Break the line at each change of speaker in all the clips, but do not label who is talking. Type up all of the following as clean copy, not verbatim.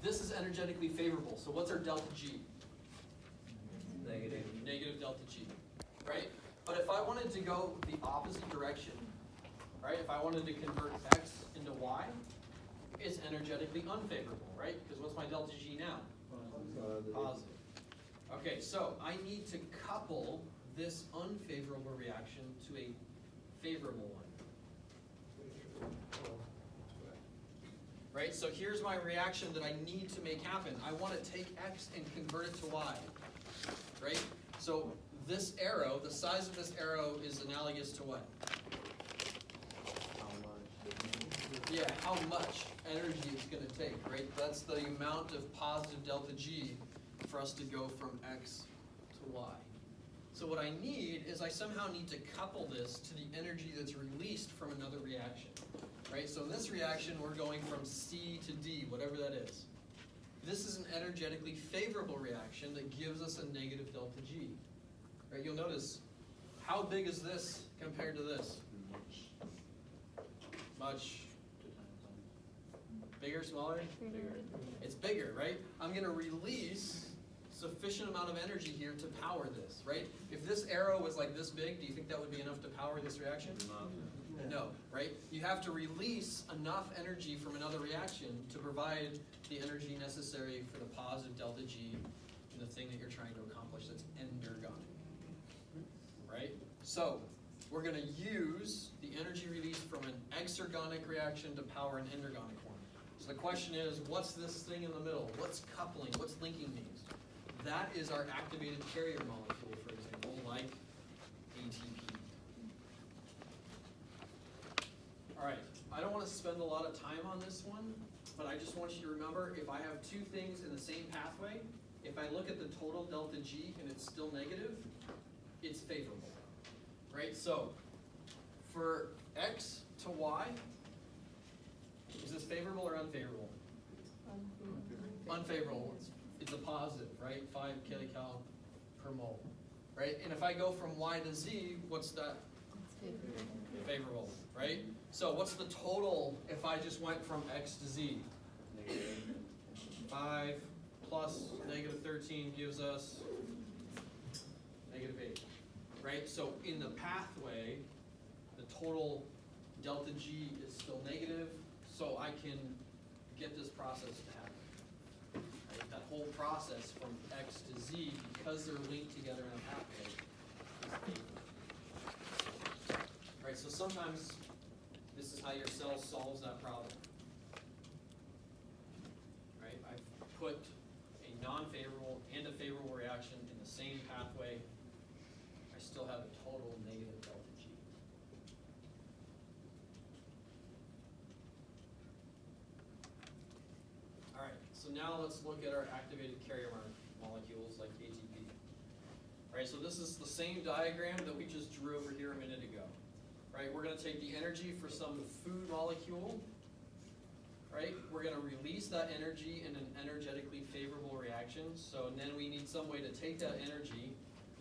this is energetically favorable. So what's our delta G?
Negative.
Negative delta G, right? But if I wanted to go the opposite direction, right? If I wanted to convert X into Y, it's energetically unfavorable, right? Because what's my delta G now? Positive. Okay, so I need to couple this unfavorable reaction to a favorable one. Right, so here's my reaction that I need to make happen. I want to take X and convert it to Y. Right? So this arrow, the size of this arrow is analogous to what?
How much?
Yeah, how much energy it's going to take, right? That's the amount of positive delta G for us to go from X to Y. So what I need is I somehow need to couple this to the energy that's released from another reaction. Right? So in this reaction, we're going from C to D, whatever that is. This is an energetically favorable reaction that gives us a negative delta G. Right? You'll notice, how big is this compared to this? Much bigger, smaller?
Bigger.
It's bigger, right? I'm going to release sufficient amount of energy here to power this, right? If this arrow was like this big, do you think that would be enough to power this reaction? No, right? You have to release enough energy from another reaction to provide the energy necessary for the positive delta G in the thing that you're trying to accomplish that's endergonic, right? So we're going to use the energy released from an exergonic reaction to power an endergonic one. So the question is, what's this thing in the middle? What's coupling? What's linking these? That is our activated carrier molecule, for example, like ATP. All right, I don't want to spend a lot of time on this one, but I just want you to remember, if I have two things in the same pathway, if I look at the total delta G and it's still negative, it's favorable, right? So for X to Y, is this favorable or unfavorable? Unfavorable. It's a positive, right? 5 kcal per mole, right? And if I go from Y to Z, what's that? Favorable, right? So what's the total if I just went from X to Z?
Negative.
5 plus negative 13 gives us negative 8, right? So in the pathway, the total delta G is still negative, so I can get this process to happen. Right? That whole process from X to Z, because they're linked together in a pathway, is favorable. Right, so sometimes this is how your cell solves that problem. Right, I've put a non-favorable and a favorable reaction in the same pathway. I still have a total negative delta G. All right, so now let's look at our activated carrier molecules like ATP. All right, so this is the same diagram that we just drew over here a minute ago. Right, we're going to take the energy for some food molecule, right? We're going to release that energy in an energetically favorable reaction. So then we need some way to take that energy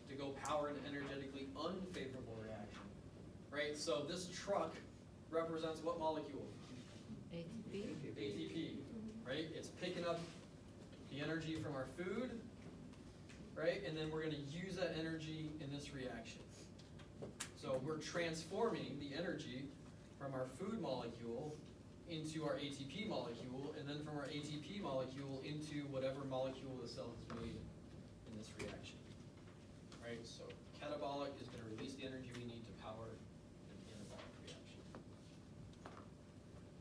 to go power an energetically unfavorable reaction, right? So this truck represents what molecule?
ATP.
ATP, right? It's picking up the energy from our food, right? And then we're going to use that energy in this reaction. So we're transforming the energy from our food molecule into our ATP molecule, and then from our ATP molecule into whatever molecule the cell has made in this reaction. Right? So catabolic is going to release the energy we need to power an anabolic reaction.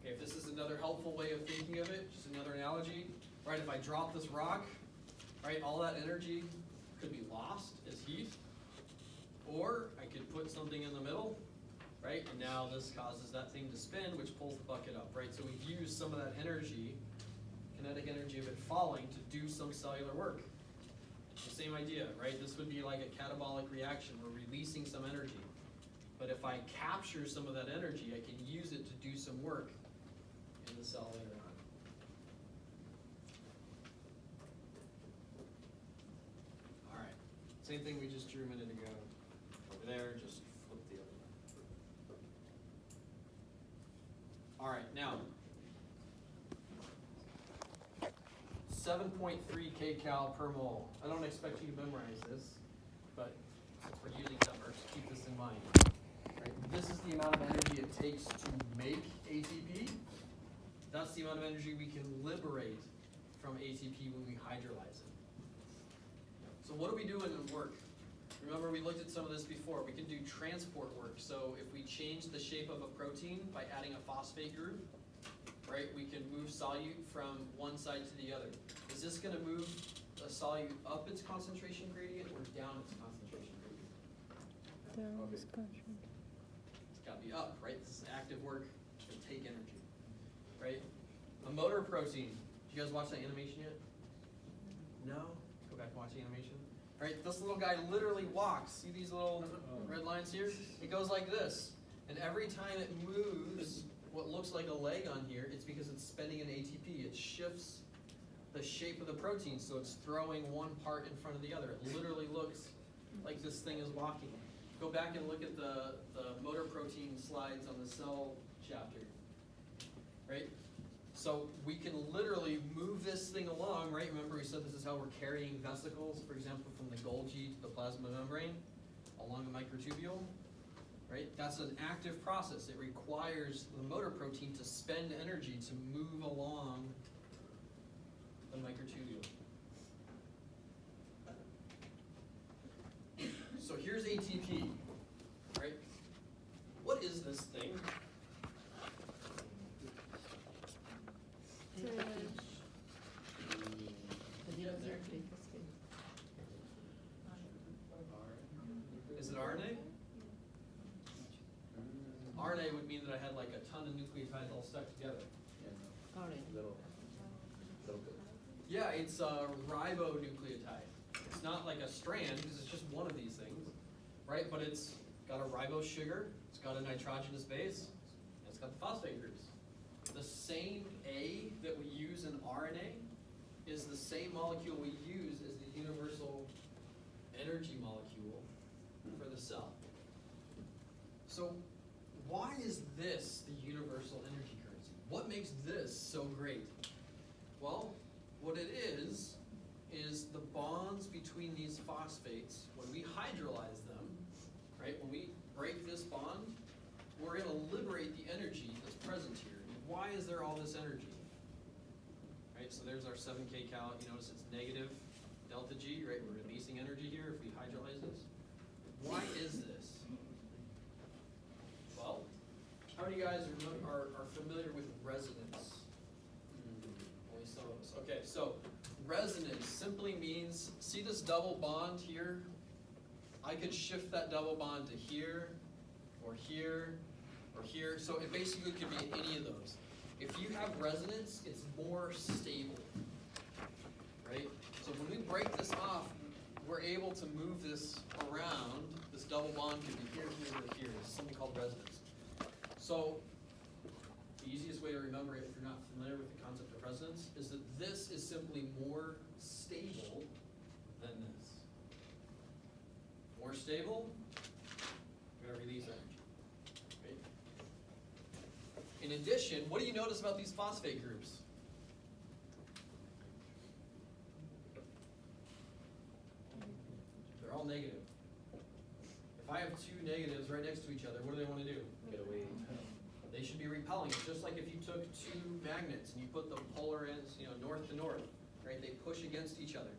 Okay, if this is another helpful way of thinking of it, just another analogy, right? If I drop this rock, right, all that energy could be lost as heat. Or I could put something in the middle, right? And now this causes that thing to spin, which pulls the bucket up, right? So we've used some of that energy, kinetic energy of it falling, to do some cellular work. The same idea, right? This would be like a catabolic reaction. We're releasing some energy. But if I capture some of that energy, I can use it to do some work in the cell later on. All right. Same thing we just drew a minute ago. Over there, just flip the other way. All right, now, 7.3 kcal per mole. I don't expect you to memorize this, but since we're using numbers, keep this in mind. Right? This is the amount of energy it takes to make ATP. That's the amount of energy we can liberate from ATP when we hydrolyze it. So what do we do in work? Remember, we looked at some of this before. We can do transport work. So if we change the shape of a protein by adding a phosphate group, right, we can move solute from one side to the other. Is this going to move a solute up its concentration gradient or down its concentration gradient? It's got to be up, right? This is active work. It's going to take energy, right? A motor protein. Did you guys watch that animation yet? No? Go back and watch the animation. Right, this little guy literally walks. See these little red lines here? It goes like this. And every time it moves what looks like a leg on here, it's because it's spending an ATP. It shifts the shape of the protein, so it's throwing one part in front of the other. It literally looks like this thing is walking. Go back and look at the motor protein slides on the cell chapter. Right? So we can literally move this thing along, right? Remember we said this is how we're carrying vesicles, for example, from the Golgi to the plasma membrane along the microtubule, right? That's an active process. It requires the motor protein to spend energy to move along the microtubule. So here's ATP, right? What is this thing? Is it RNA? RNA would mean that I had like a ton of nucleotides all stuck together.
Little bit.
Yeah, it's a ribonucleotide. It's not like a strand because it's just one of these things, right? But it's got a ribose sugar, it's got a nitrogenous base, and it's got the phosphate groups. The same A that we use in RNA is the same molecule we use as the universal energy molecule for the cell. So why is this the universal energy currency? What makes this so great? Well, what it is the bonds between these phosphates, when we hydrolyze them, right, when we break this bond, we're going to liberate the energy that's present here. Why is there all this energy? Right, so there's our 7 kcal. You notice it's negative delta G, right? We're releasing energy here if we hydrolyze this. Why is this? Well, how many guys are familiar with resonance? Only some of us. Okay, so resonance simply means, see this double bond here? I could shift that double bond to here, or here, or here. So it basically could be any of those. If you have resonance, it's more stable, right? So when we break this off, we're able to move this around. This double bond could be here, here, or here. It's something called resonance. So the easiest way to remember it, if you're not familiar with the concept of resonance, is that this is simply more stable than this. More stable, we're going to release energy. Right? In addition, what do you notice about these phosphate groups? They're all negative. If I have two negatives right next to each other, what do they want to do?
Get away.
They should be repelling. It's just like if you took two magnets and you put the polar ends, north to north, right? They push against each other.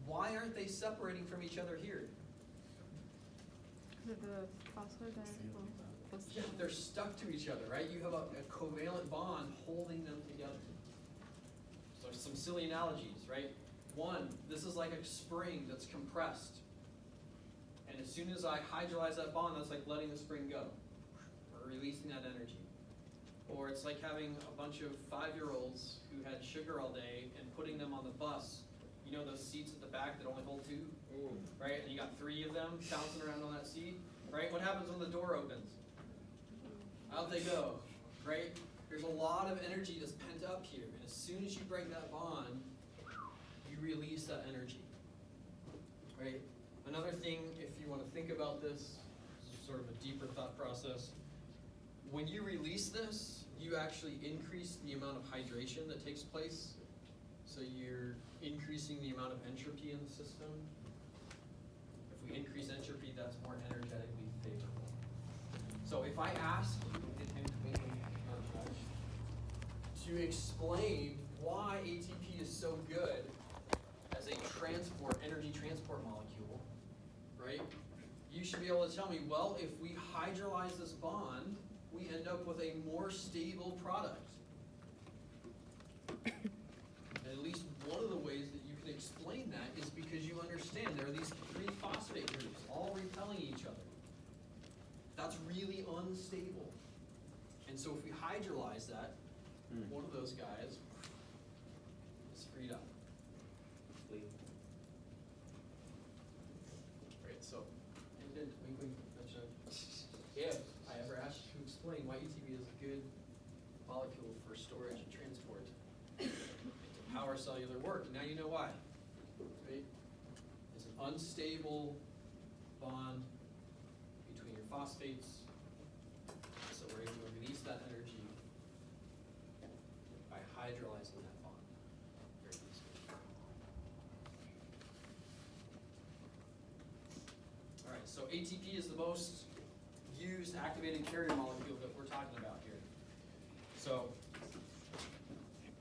Why aren't they separating from each other here?
The phosphodiesterol.
Yeah, they're stuck to each other, right? You have a covalent bond holding them together. So some silly analogies, right? One, this is like a spring that's compressed. And as soon as I hydrolyze that bond, that's like letting the spring go. Or releasing that energy. Or it's like having a bunch of 5-year-olds who had sugar all day and putting them on the bus. You know those seats at the back that only hold 2? Right? And you got 3 of them bouncing around on that seat. Right? What happens when the door opens? Out they go. Right? There's a lot of energy that's pent up here. And as soon as you break that bond, you release that energy. Right? Another thing, if you want to think about this is sort of a deeper thought process. When you release this, you actually increase the amount of hydration that takes place. So you're increasing the amount of entropy in the system. If we increase entropy, that's more energetically favorable. So if I ask to explain why ATP is so good as a energy transport molecule, right? You should be able to tell me, well, if we hydrolyze this bond, we end up with a more stable product. And at least one of the ways that you can explain that is because you understand there are these 3 phosphate groups all repelling each other. That's really unstable. And so if we hydrolyze that, one of those guys is freed up. Right, so, and then we mention if I ever asked you to explain why ATP is a good molecule for storage and transport to power cellular work, now you know why. Right? It's an unstable bond between your phosphates, so we're able to release that energy by hydrolyzing that bond. Very easy. All right, so ATP is the most used activated carrier molecule that we're talking about here. So,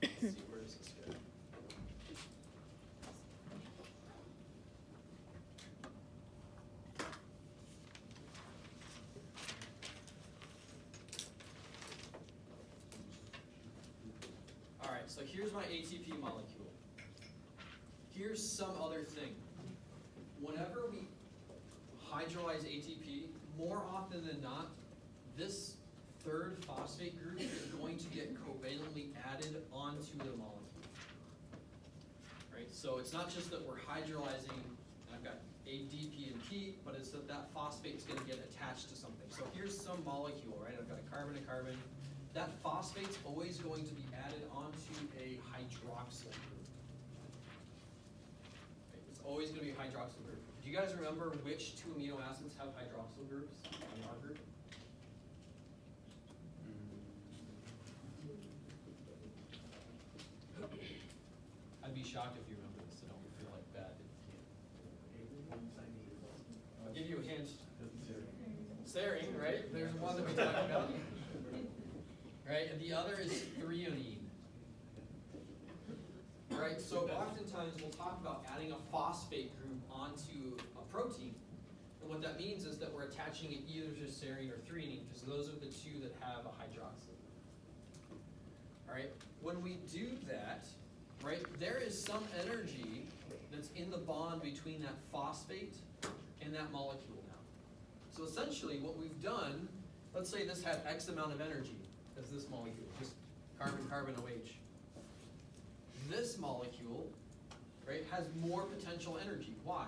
let's see, where does this go? All right, so here's my ATP molecule. Here's some other thing. Whenever we hydrolyze ATP, more often than not, this 3rd phosphate group is going to get covalently added onto the molecule. Right? So it's not just that we're hydrolyzing, and I've got A, D, P, and P, but it's that that phosphate is going to get attached to something. So here's some molecule, right? I've got a carbon. That phosphate's always going to be added onto a hydroxyl group. Right? It's always going to be a hydroxyl group. Do you guys remember which 2 amino acids have hydroxyl groups in our group? I'd be shocked if you remember this, so don't feel like bad if you can't. I'll give you a hint. Serine, right? There's one that we talked about. Right, and the other is threonine. Right, so oftentimes we'll talk about adding a phosphate group onto a protein. And what that means is that we're attaching it either to serine or threonine, because those are the 2 that have a hydroxyl. All right, when we do that, right, there is some energy that's in the bond between that phosphate and that molecule now. So essentially what we've done, let's say this had X amount of energy as this molecule, just carbon, OH. This molecule, right, has more potential energy. Why?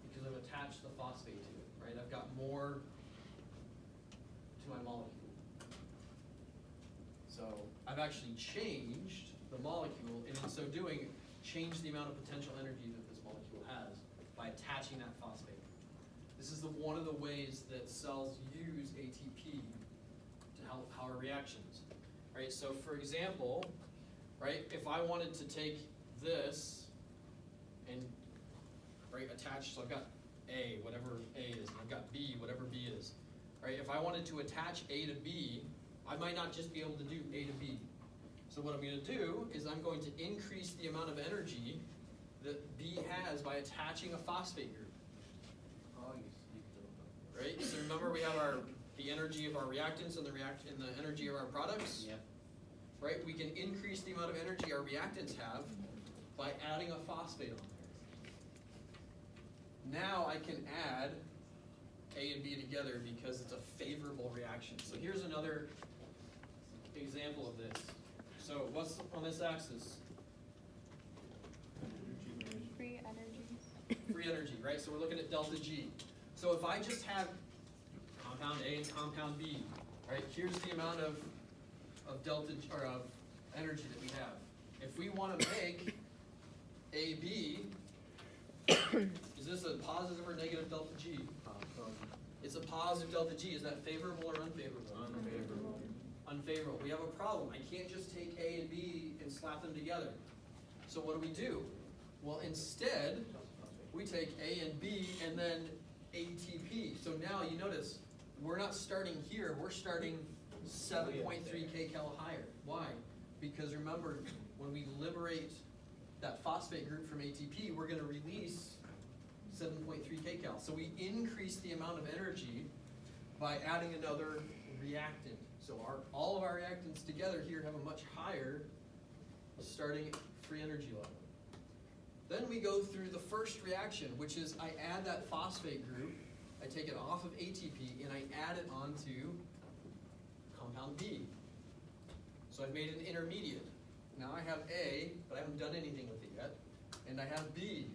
Because I've attached the phosphate to it, right? I've got more to my molecule. So I've actually changed the molecule, and in so doing, changed the amount of potential energy that this molecule has by attaching that phosphate. This is one of the ways that cells use ATP to help power reactions, right? So for example, right, if I wanted to take this and, right, attach, so I've got A, whatever A is, and I've got B, whatever B is, right? If I wanted to attach A to B, I might not just be able to do A to B. So what I'm going to do is I'm going to increase the amount of energy that B has by attaching a phosphate group. Right? So remember we have the energy of our reactants and the energy of our products?
Yep.
Right? We can increase the amount of energy our reactants have by adding a phosphate on there. Now I can add A and B together because it's a favorable reaction. So here's another example of this. So what's on this axis?
Free energy.
Free energy, right? So we're looking at delta G. So if I just have compound A and compound B, right? Here's the amount of delta or of energy that we have. If we want to make AB, is this a positive or negative delta G? It's a positive delta G. Is that favorable or unfavorable? Unfavorable. Unfavorable. We have a problem. I can't just take A and B and slap them together. So what do? Well, instead, we take A and B and then ATP. So now you notice, we're not starting here, we're starting 7.3 kcal higher. Why? Because remember, when we liberate that phosphate group from ATP, we're gonna release 7.3 kcal. So we increase the amount of energy by adding another reactant. So all of our reactants together here have a much higher starting free energy level. Then we go through the first reaction, which is I add that phosphate group, I take it off of ATP, and I add it onto compound B. So I've made an intermediate. Now I have A, but I haven't done anything with it yet. And I have B,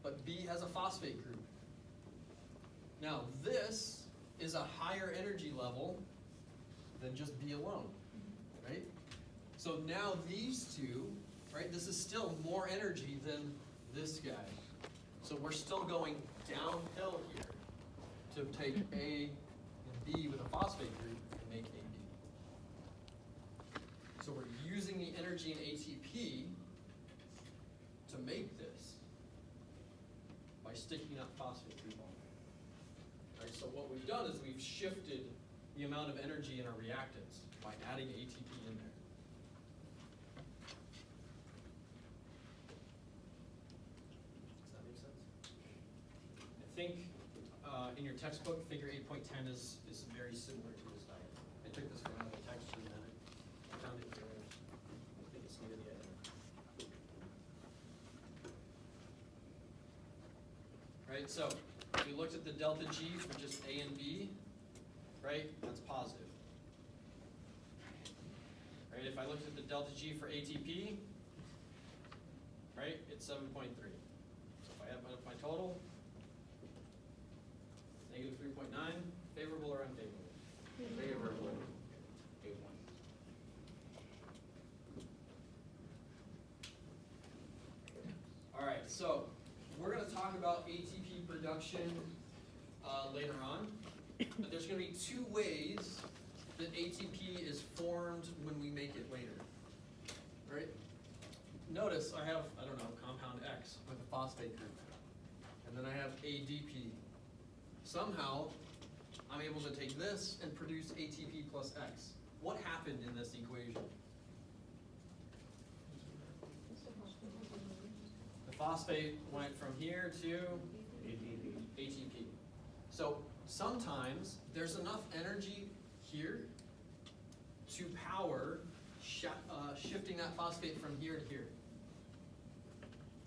but B has a phosphate group. Now this is a higher energy level than just B alone, right? So now these two, right, this is still more energy than this guy. So we're still going downhill here to take A and B with a phosphate group and make AB. So we're using the energy in ATP to make this by sticking that phosphate group on. Right, so what we've done is we've shifted the amount of energy in our reactants by adding ATP in there. Does that make sense? I think in your textbook, figure 8.10 is very similar to this diagram. I took this from another texture and then I found it here. I think it's near the end. Right, so if we looked at the delta G for just A and B, right, that's positive. Right, if I looked at the delta G for ATP, right, it's 7.3. So if I add up my total, negative 3.9, favorable or unfavorable?
Favorable.
All right, so we're going to talk about ATP production later on, but there's going to be two ways that ATP is formed when we make it later. Right? Notice I have, I don't know, compound X with a phosphate group, and then I have ADP. Somehow, I'm able to take this and produce ATP plus X. What happened in this equation? The phosphate went from here to ATP. So sometimes there's enough energy here to power shifting that phosphate from here to here.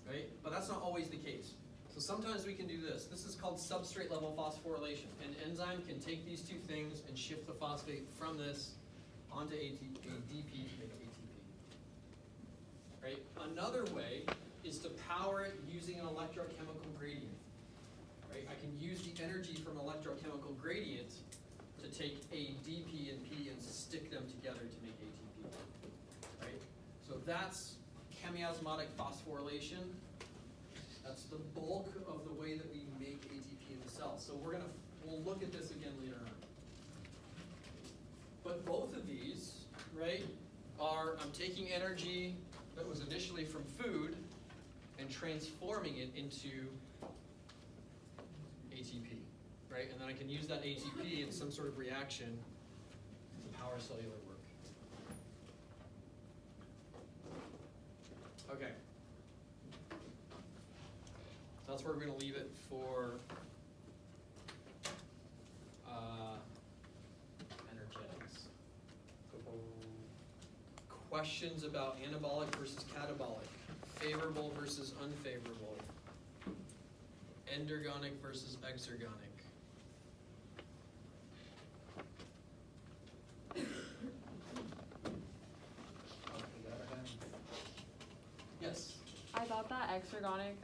Right? But that's not always the case. So sometimes we can do this. This is called substrate level phosphorylation. An enzyme can take these two things and shift the phosphate from this onto ADP to make ATP. Right? Another way is to power it using an electrochemical gradient. Right? I can use the energy from electrochemical gradient to take ADP and P and stick them together to make ATP. Right? So that's chemiosmotic phosphorylation. That's the bulk of the way that we make ATP in the cell. So we'll look at this again later on. But both of these, right, I'm taking energy that was initially from food and transforming it into ATP, right? And then I can use that ATP in some sort of reaction to power cellular work. Okay. So that's where we're going to leave it for energetics. Questions about anabolic versus catabolic, favorable versus unfavorable, endergonic versus exergonic. Yes?
I thought that exergonic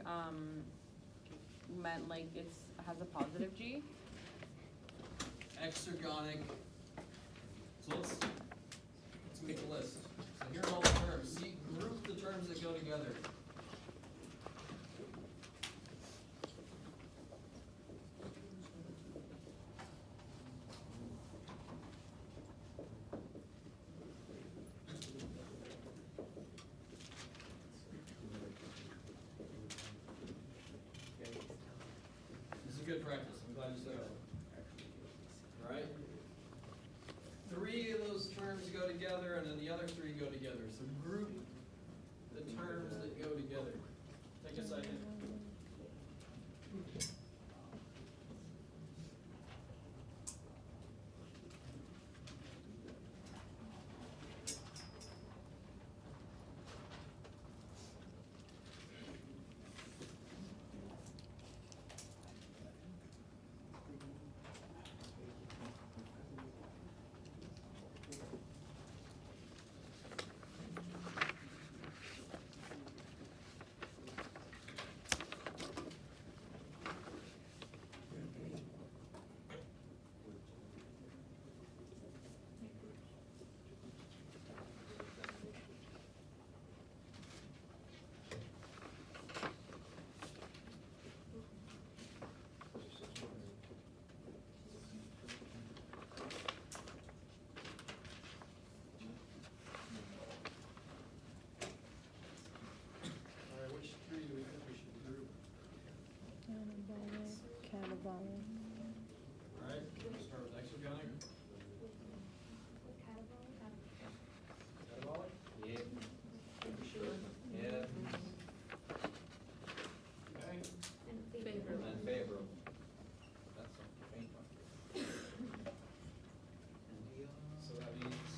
meant like it has a positive G.
Exergonic. So let's make a list. So here's all the terms. See, group the terms that go together. three go together. So group the terms that go together. Take a second. All right, which three do we think we should group?
Catabolic.
All right, we'll start with exergonic. Catabolic?
Yeah.
You sure?
Yeah.
Okay.
Favorable.
And favorable. That's something faint.
So that means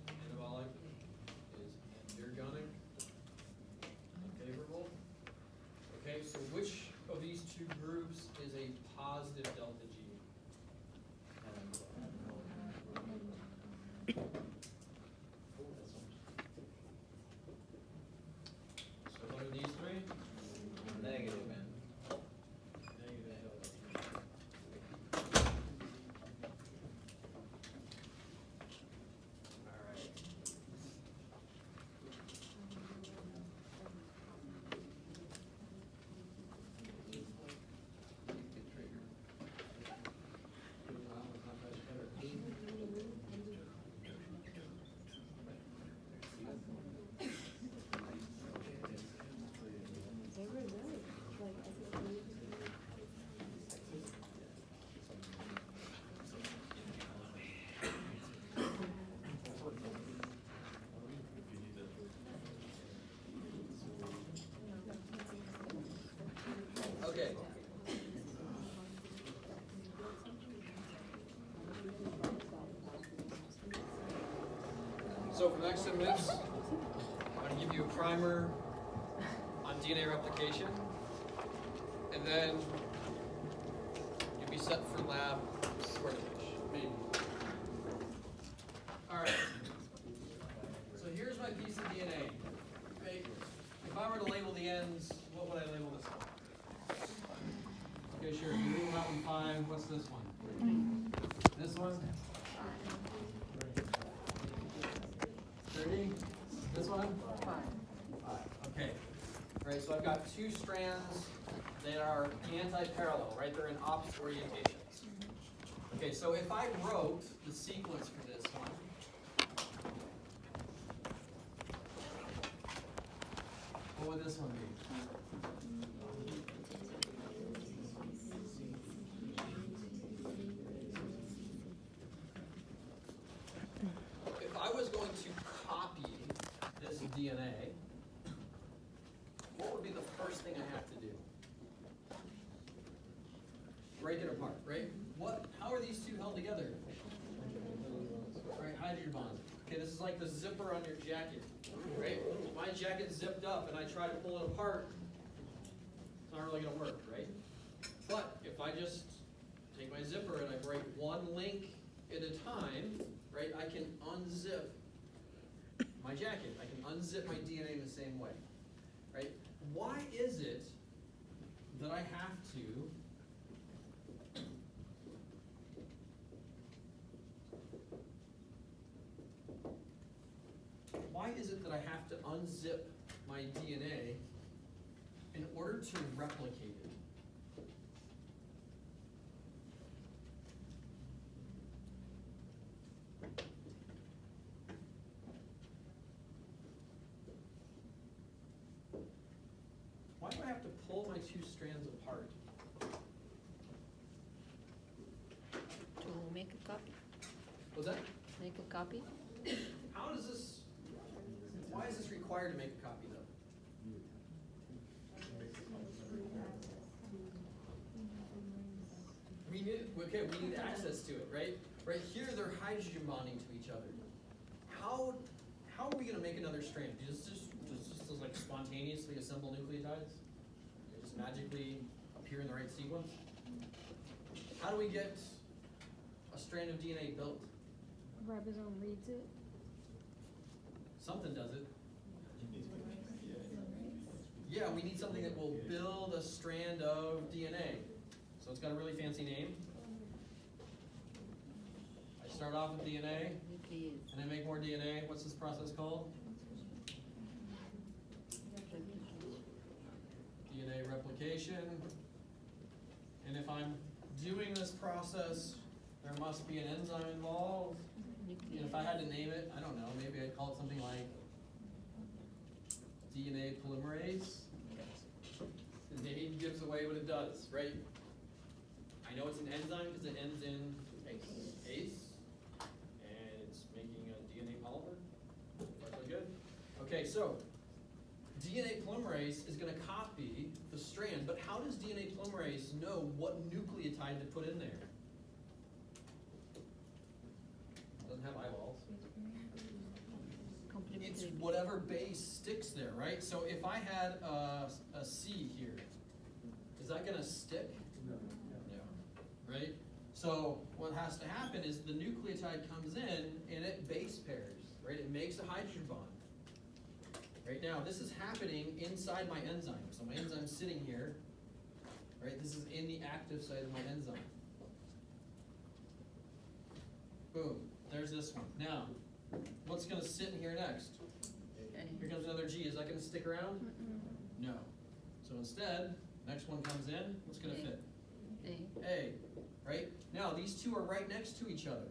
anabolic is endergonic, unfavorable. Okay, so which of these two groups is a positive delta G? So what are these three?
Negative and.
Negative delta G. All right. Wow, it's not much better.
They were really, like,
Okay. So for the next 10 minutes, I'm going to give you a primer on DNA replication, and then you'll be set for lab square finish, maybe. All right. So here's my piece of DNA. Okay. If I were to label the ends, what would I label this one? Okay, sure. You label that one 5. What's this one? This one? 30. This one? 5. Okay. All right, so I've got two strands that are anti-parallel, right? They're in opposite orientations. Okay, so if I wrote the sequence for this one, what would this one be? If I was going to copy this DNA, what would be the first thing I have to do? Break it apart, right? How are these two held together? Right, hydrogen bond. Okay, this is like the zipper on your jacket, right? My jacket's zipped up and I try to pull it apart, it's not really gonna work, right? But if I just take my zipper and I break one link at a time, right, I can unzip my jacket. I can unzip my DNA in the same way, right? Why is it that I have to unzip my DNA in order to replicate it? Why do I have to pull my two strands apart?
To make a copy.
Was that?
Make a copy.
How does this required to make a copy though? We need access to it, right? Right here, they're hydrogen bonding to each other. How are we gonna make another strand? Does this just like spontaneously assemble nucleotides? They just magically appear in the right sequence? How do we get a strand of DNA built?
Ribosome reads it.
Something does it. Yeah, we need something that will build a strand of DNA. So it's got a really fancy name. I start off with DNA,
Nuclease.
and I make more DNA. What's this process called? DNA replication. And if I'm doing this process, there must be an enzyme involved. And if I had to name it, I don't know, maybe I'd call it something like DNA polymerase. The name gives away what it does, right? I know it's an enzyme because it ends in ACE, and it's making a DNA polymer. That's good. Okay, so DNA polymerase is going to copy the strand, but how does DNA polymerase know what nucleotide to put in there? It doesn't have eyeballs. It's
Complementary.
whatever base sticks there, right? So if I had a C here, is that going to stick? No. Right? So what has to happen is the nucleotide comes in and it base pairs, right? It makes a hydrogen bond. Right now, this is happening inside my enzyme. So my enzyme's sitting here, right? This is in the active site of my enzyme. Boom, there's this one. Now, what's gonna sit in here next? Here comes another G. Is that gonna stick around? No. So instead, next one comes in. What's gonna fit? A, right? Now, these two are right next to each other.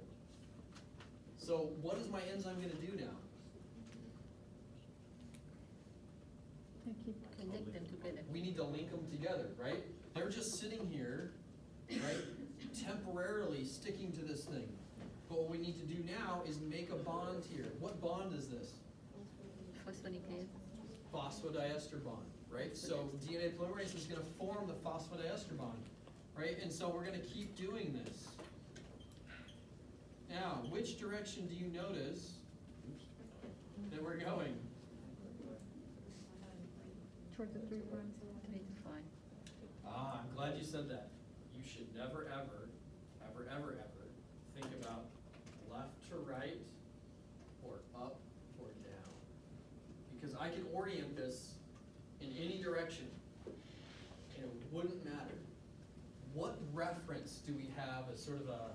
So what is my enzyme gonna do now?
Connect them together.
We need to link them together, right? They're just sitting here, right? Temporarily sticking to this thing. But what we need to do now is make a bond here. What bond is this?
Phosphonuclease.
Phosphodiester bond, right? So DNA polymerase is gonna form the phosphodiester bond, right? And so we're gonna keep doing this. Now, which direction do you notice that we're going?
Towards the 3 prime.
3 to 5.
Ah, I'm glad you said that. You should never, ever, ever, ever, ever think about left to right or up or down. Because I can orient this in any direction and it wouldn't matter. What reference do we have as sort of a,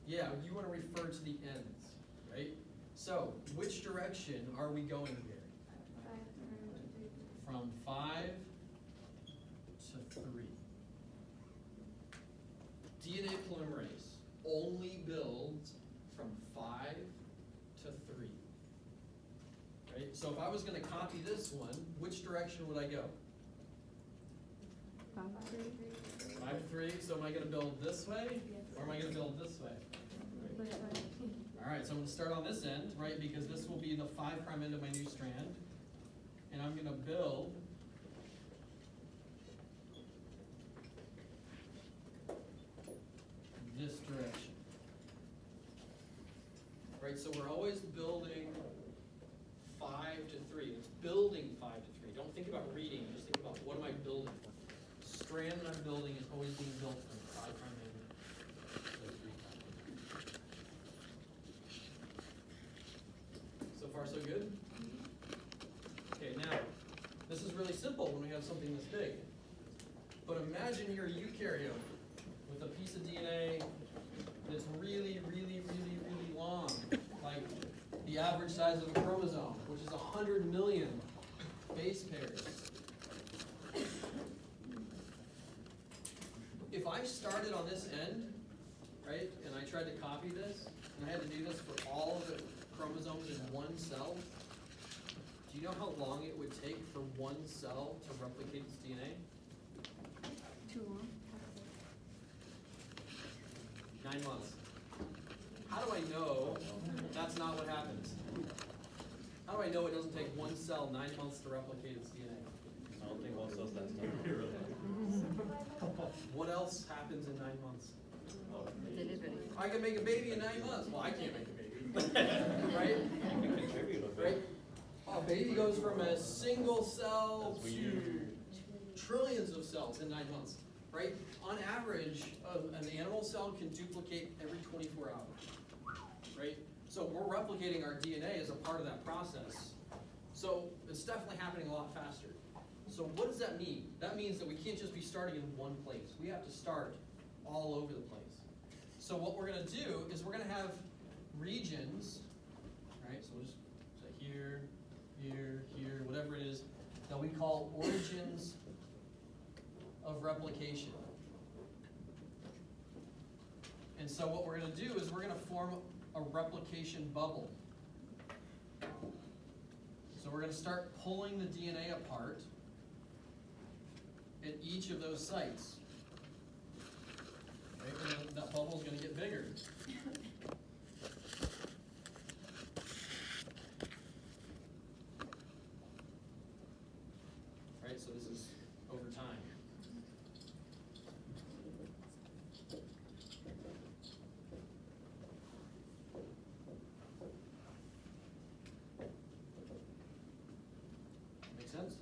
yeah, you want to refer to the ends, right? So, which direction are we going here? From 5 to 3. DNA polymerase only builds from 5 to 3. Right? So if I was going to copy this one, which direction would I go?
5 to 3.
5 to 3. So am I going to build this way, or am I going to build this way?
This way.
All right, so I'm going to start on this end, right, because this will be the 5' end of my new strand. And I'm going to build this direction. Right, so we're always building 5 to 3. It's building 5 to 3. Don't think about reading, just think about what am I building. The strand that I'm building is always being built from 5' end to 3'. So far, so good? Okay, now, this is really simple when we have something this big. But imagine you're a eukaryote with a piece of DNA that's really, really, really, really long, like the average size of a chromosome, which is 100 million base pairs. If I started on this end, right, and I tried to copy this, and I had to do this for all of the chromosomes in one cell, do you know how long it would take for one cell to replicate its DNA?
Too long.
9 months. How do I know that's not what happens? How do I know it doesn't take one cell 9 months to replicate its DNA?
I don't think most cells last time.
What else happens in 9 months?
Delivery.
I can make a baby in 9 months. Well, I can't make a baby. Right?
You can contribute a
Right?
bit.
A baby goes from a single cell
That's
to
weird.
trillions of cells in 9 months. Right? On average, an animal cell can duplicate every 24 hours. Right? So we're replicating our DNA as a part of that process. So it's definitely happening a lot faster. So what does that mean? That means that we can't just be starting in one place. We have to start all over the place. So what we're going to do is we're going to have regions, right? So we'll just say here, here, here, whatever it is, that we call origins of replication. And so what we're going to do is we're going to form a replication bubble. So we're going to start pulling the DNA apart at each of those sites. Right? And then that bubble is going to get bigger. Right? So this is over time. Make sense?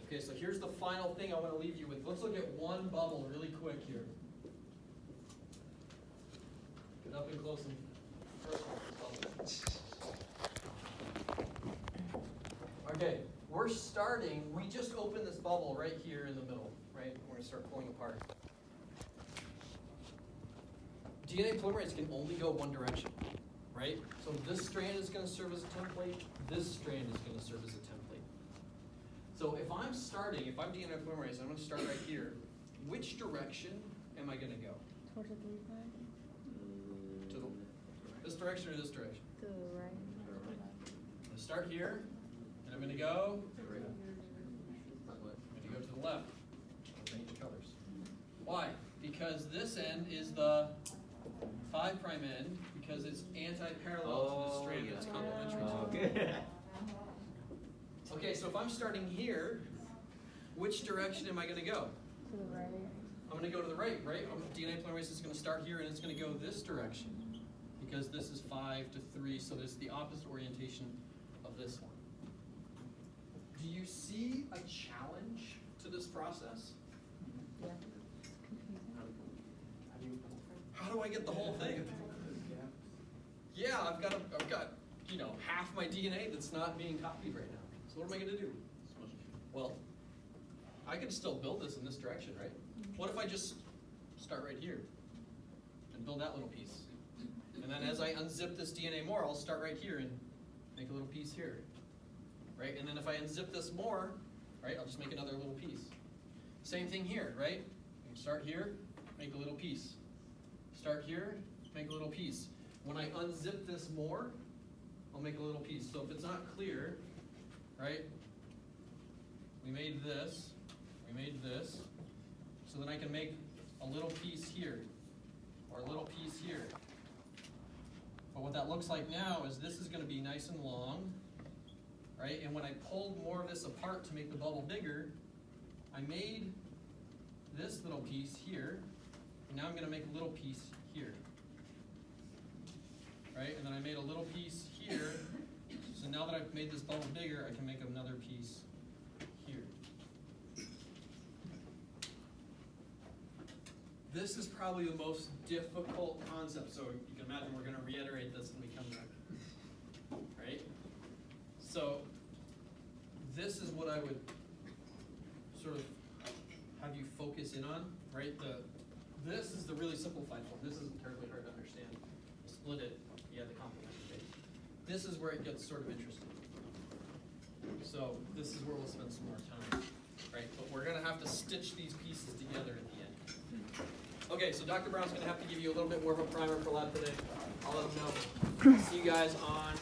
Okay, so here's the final thing I want to leave you with. Let's look at one bubble really quick here. Get up and close and personal with this bubble. Okay, we're starting, we just opened this bubble right here in the middle, right? We're going to start pulling apart. DNA polymerase can only go one direction, right? So this strand is going to serve as a template, this strand is going to serve as a template. So if I'm starting, if I'm DNA polymerase, I'm going to start right here. Which direction am I going to go?
Towards the 3 prime.
To this direction or this direction?
To the right.
I'm going to start here, and I'm going to go. I'm going to go to the left. I'll change the colors. Why? Because this end is the 5' end, because it's anti-parallel to the strand that it's complementary to.
Okay.
Okay, so if I'm starting here, which direction am I going to go?
To the right.
I'm going to go to the right, right? DNA polymerase is going to start here, and it's going to go this direction, because this is 5 to 3, so there's the opposite orientation of this one. Do you see a challenge to this process?
Yeah.
How do I get the whole thing? Yeah, I've got half my DNA that's not being copied right now. So what am I going to do? Well, I can still build this in this direction, right? What if I just start right here and build that little piece? And then as I unzip this DNA more, I'll start right here and make a little piece here, right? And then if I unzip this more, right, I'll just make another little piece. Same thing here, right? Start here, make a little piece. Start here, make a little piece. When I unzip this more, I'll make a little piece. So if it's not clear, right? We made this, so then I can make a little piece here, or a little piece here. But what that looks like now is this is going to be nice and long, right? And when I pulled more of this apart to make the bubble bigger, I made this little piece here, and now I'm going to make a little piece here. Right? And then I made a little piece here, so now that I've made this bubble bigger, I can make another piece here. This is probably the most difficult concept, so you can imagine we're going to reiterate this when we come back. Right? So this is what I would sort of have you focus in on, right? This is the really simplified form. This isn't terribly hard to understand. Split it, you have the complementary base. This is where it gets sort of interesting. So this is where we'll spend some more time, right? But we're going to have to stitch these pieces together at the end. Okay, so Dr. Brown's going to have to give you a little bit more of a primer for lab today. I'll let him know. See you guys on